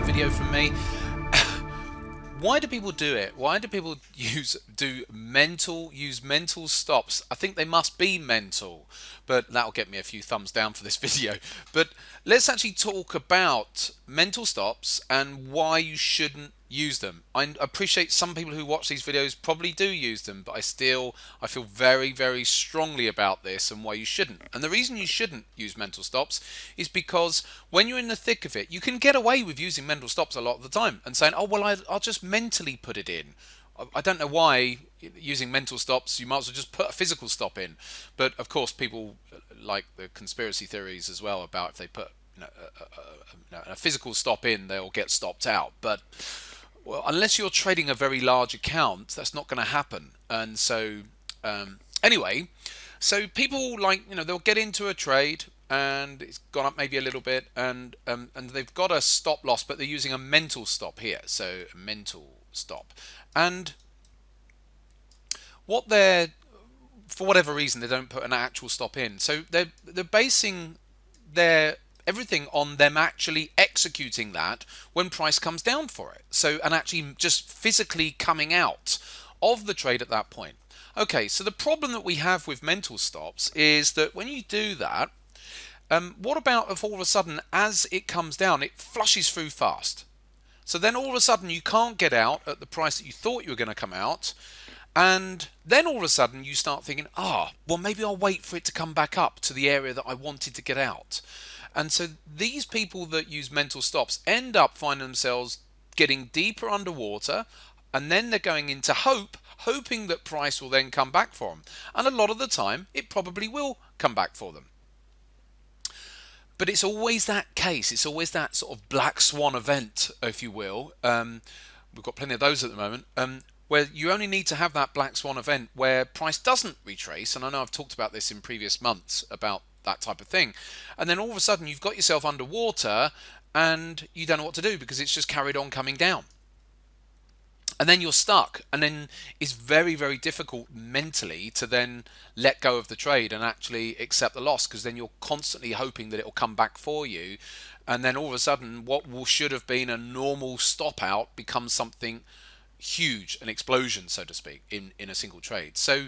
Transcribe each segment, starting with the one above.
video from me. Why do people do it? Why do people use mental stops? I think they must be mental, but that'll get me a few thumbs down for this video. But let's actually talk about mental stops and why you shouldn't use them. I appreciate some people who watch these videos probably do use them, but I feel very, very strongly about this and why you shouldn't. And the reason you shouldn't use mental stops is because when you're in the thick of it, you can get away with using mental stops a lot of the time and saying, oh, well, I'll just mentally put it in. I don't know why using mental stops, you might as well just put a physical stop in. But of course, people like the conspiracy theories as well about if they put a physical stop in, they'll get stopped out. But well, unless you're trading a very large account, that's not going to happen. And so, anyway, so people they'll get into a trade and it's gone up maybe a little bit, and they've got a stop loss, but they're using a mental stop here. So a mental stop, and what they're for whatever reason they don't put an actual stop in. So they're basing their everything on them actually executing that when price comes down for it. So, and actually just physically coming out of the trade at that point. Okay, so the problem that we have with mental stops is that when you do that, what about if all of a sudden as it comes down, it flushes through fast? So then all of a sudden you can't get out at the price that you thought you were going to come out. And then all of a sudden you start thinking, well, maybe I'll wait for it to come back up to the area that I wanted to get out. And so these people that use mental stops end up finding themselves getting deeper underwater, and then they're going into hoping that price will then come back for them. And a lot of the time, it probably will come back for them. But it's always that case. It's always that sort of black swan event, if you will. We've got plenty of those at the moment. Where you only need to have that black swan event where price doesn't retrace. And I know I've talked about this in previous months about that type of thing, and then all of a sudden you've got yourself underwater and you don't know what to do because it's just carried on coming down, and then you're stuck, and then it's very, very difficult mentally to then let go of the trade and actually accept the loss, because then you're constantly hoping that it will come back for you, and then all of a sudden what should have been a normal stop out becomes something huge, an explosion, so to speak, in a single trade. So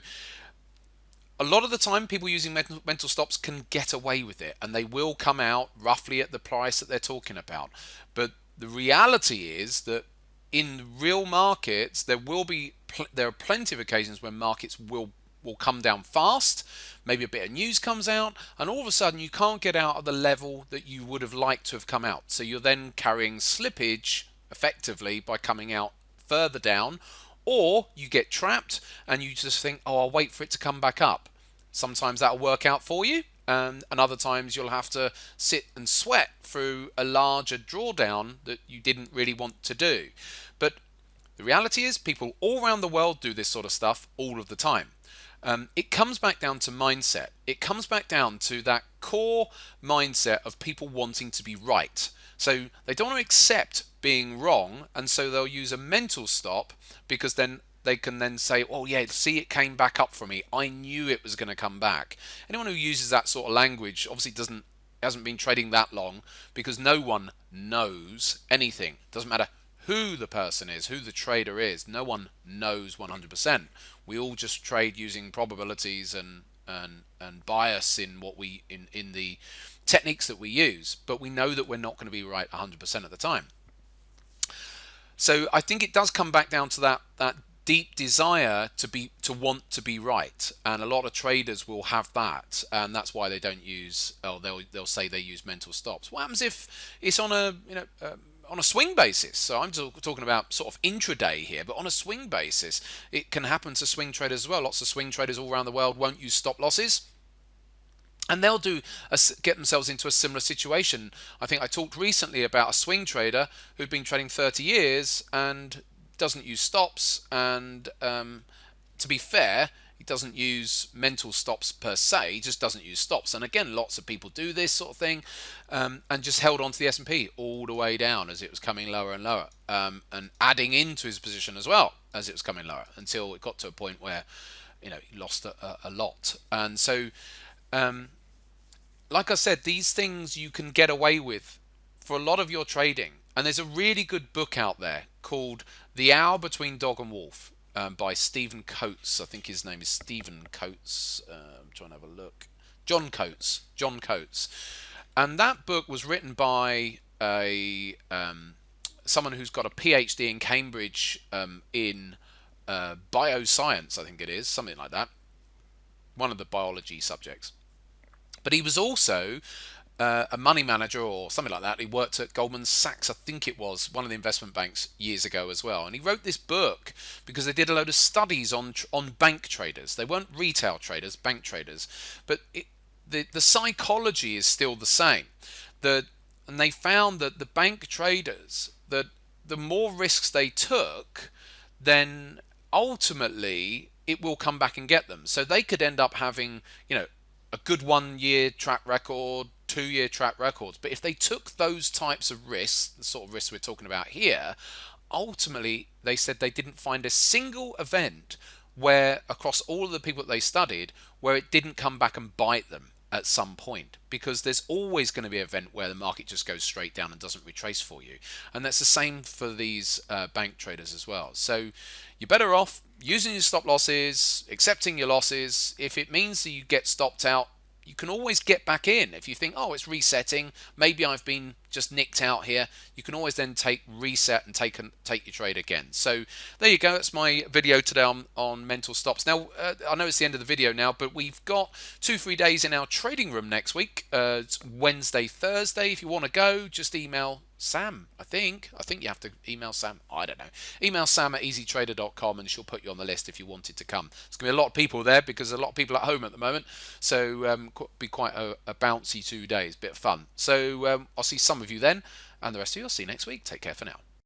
a lot of the time, people using mental stops can get away with it, and they will come out roughly at the price that they're talking about. But the reality is that in real markets, there are plenty of occasions when markets will come down fast. Maybe a bit of news comes out, and all of a sudden you can't get out of the level that you would have liked to have come out. So you're then carrying slippage effectively by coming out further down. Or you get trapped and you just think, I'll wait for it to come back up. Sometimes that'll work out for you, and other times you'll have to sit and sweat through a larger drawdown that you didn't really want to do. But the reality is people all around the world do this sort of stuff all of the time. It comes back down to mindset. It comes back down to that core mindset of people wanting to be right. So they don't want to accept being wrong, and so they'll use a mental stop, because then they can then say, oh yeah, see, it came back up for me. I knew it was going to come back. Anyone who uses that sort of language obviously hasn't been trading that long, because no one knows anything. Doesn't matter who the person is, who the trader is. No one knows 100%. We all just trade using probabilities and bias in in the techniques that we use, but we know that we're not going to be right 100% of the time. So I think it does come back down to that deep desire to want to be right, and a lot of traders will have that, and that's why they don't use. They'll say they use mental stops. What happens if it's on a swing basis? So I'm talking about sort of intraday here, but on a swing basis, it can happen to swing traders as well. Lots of swing traders all around the world won't use stop losses, and they'll get themselves into a similar situation. I think I talked recently about a swing trader who'd been trading 30 years and doesn't use stops, and to be fair, he doesn't use mental stops per se, he just doesn't use stops. And again, lots of people do this sort of thing, and just held on to the S&P all the way down as it was coming lower and lower, and adding into his position as well as it was coming lower, until it got to a point where he lost a lot. And so like I said, these things you can get away with for a lot of your trading. And there's a really good book out there called The Hour Between Dog and Wolf, by Stephen Coates. I think his name is Stephen Coates. I'm trying to have a look. John Coates. John Coates. And that book was written by a someone who's got a PhD in Cambridge, in bioscience, I think it is, something like that. One of the biology subjects. But he was also a money manager or something like that. He worked at Goldman Sachs, I think it was, one of the investment banks years ago as well. And he wrote this book because they did a load of studies on bank traders. They weren't retail traders, bank traders, but the psychology is still the same. And they found that the bank traders, that the more risks they took, then ultimately it will come back and get them. So they could end up having, a good 1 year track record, 2 year track records. But if they took those types of risks, the sort of risks we're talking about here, ultimately they said they didn't find a single event where, across all of the people that they studied, where it didn't come back and bite them at some point, because there's always going to be an event where the market just goes straight down and doesn't retrace for you. And that's the same for these bank traders as well. So you're better off using your stop losses, accepting your losses. If it means that you get stopped out, you can always get back in. If you think, oh, it's resetting, maybe I've been just nicked out here, you can always then reset and take your trade again. So there you go. That's my video today on mental stops. Now, I know it's the end of the video now, but we've got 2 free days in our trading room next week. It's Wednesday, Thursday. If you want to go, just email Sam. I think you have to email Sam. I don't know. Email Sam at easytrader.com and she'll put you on the list if you wanted to come. There's going to be a lot of people there because there's a lot of people at home at the moment. So be quite a bouncy 2 days. Bit of fun. So I'll see some of you then, and the rest of you I'll see you next week. Take care for now.